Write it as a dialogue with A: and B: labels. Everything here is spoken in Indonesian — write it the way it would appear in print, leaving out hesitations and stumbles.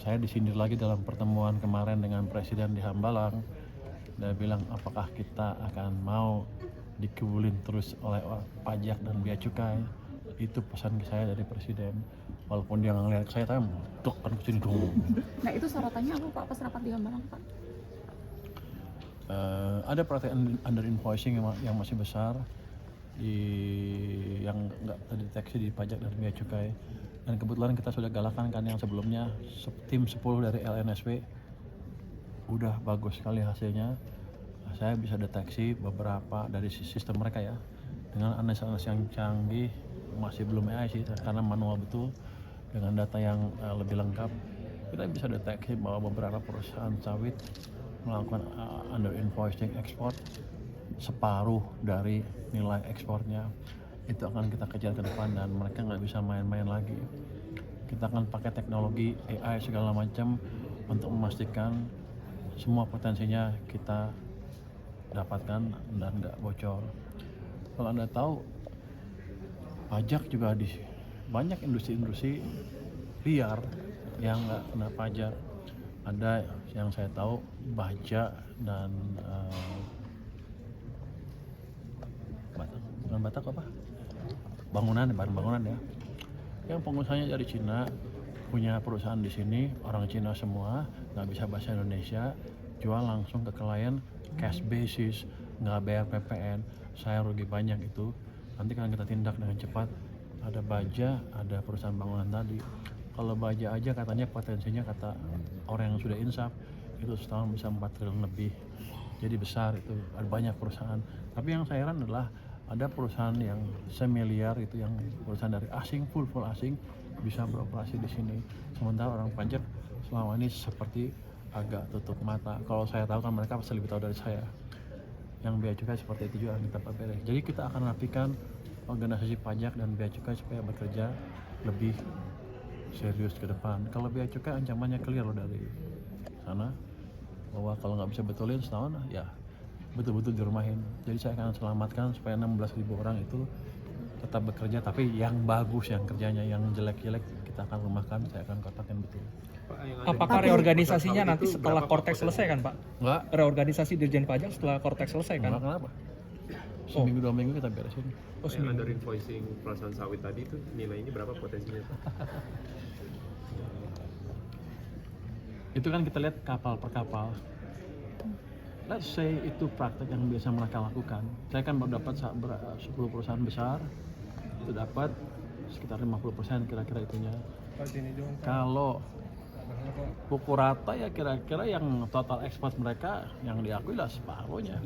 A: Saya disindir lagi dalam pertemuan kemarin dengan Presiden di Hambalang. Dia bilang apakah kita akan mau dikebulin terus oleh pajak dan bea cukai. Itu pesan ke saya dari Presiden. Walaupun dia nggak ngeliat saya, tapi tuk kan kesini dong.
B: Nah itu sorotannya apa Pak pas rapat di Hambalang Pak?
A: Ada praktek under invoicing yang masih besar yang nggak terdeteksi di pajak dan bea cukai. Dan kebetulan kita sudah galakan kan yang sebelumnya tim 10 dari LNSW udah bagus sekali hasilnya. Saya bisa deteksi beberapa dari sistem mereka ya dengan analisa yang canggih, masih belum AI sih karena manual betul, dengan data yang lebih lengkap kita bisa deteksi bahwa beberapa perusahaan sawit melakukan under invoicing ekspor separuh dari nilai ekspornya. Itu akan kita kejar ke depan dan mereka nggak bisa main-main lagi. Kita akan pakai teknologi AI segala macam untuk memastikan semua potensinya kita dapatkan dan nggak bocor. Kalau Anda tahu, pajak juga di banyak industri-industri liar yang nggak kena pajak. Ada yang saya tahu baja dan bukan batak apa? Bangunan ya. Yang pengusahanya dari Cina, punya perusahaan di sini, orang Cina semua, nggak bisa bahasa Indonesia, jual langsung ke klien, cash basis, nggak bayar PPN, saya rugi banyak itu. Nanti kan kita tindak dengan cepat. Ada baja, ada perusahaan bangunan tadi. Kalau baja aja katanya potensinya kata orang yang sudah insaf itu setahun bisa 4 triliun lebih. Jadi besar itu, ada banyak perusahaan. Tapi yang saya heran adalah ada perusahaan yang semiliar itu yang perusahaan dari asing, full asing bisa beroperasi di sini. Sementara orang pajak selama ini seperti agak tutup mata. Kalau saya tahu kan mereka pasti lebih tahu dari saya. Yang bea cukai seperti itu juga kita beres. Jadi kita akan rapikan organisasi pajak dan bea cukai supaya bekerja lebih serius ke depan. Kalau bea cukai ancamannya clear loh dari sana, bahwa kalau nggak bisa betulin setahun ya betul-betul dirumahin. Jadi saya akan selamatkan supaya 16.000 orang itu tetap bekerja, tapi yang bagus yang kerjanya, yang jelek-jelek kita akan rumahkan, saya akan kotakin betul.
C: Apakah reorganisasinya nanti setelah Kortex selesai kan Pak?
A: Enggak.
C: Reorganisasi Dirjen Pajak setelah Kortex selesai kan?
A: Enggak, kenapa? Seminggu 2 minggu kita beresin.
D: Yang under invoicing perusahaan sawit tadi itu nilainya berapa potensinya Pak?
A: Itu kan kita lihat kapal per kapal. Let's say itu praktek yang biasa mereka lakukan. Saya kan baru dapat 10 perusahaan besar, itu dapat sekitar 50% kira-kira itunya. Kalau pukul rata ya kira-kira yang total ekspor mereka yang diakui lah separuhnya.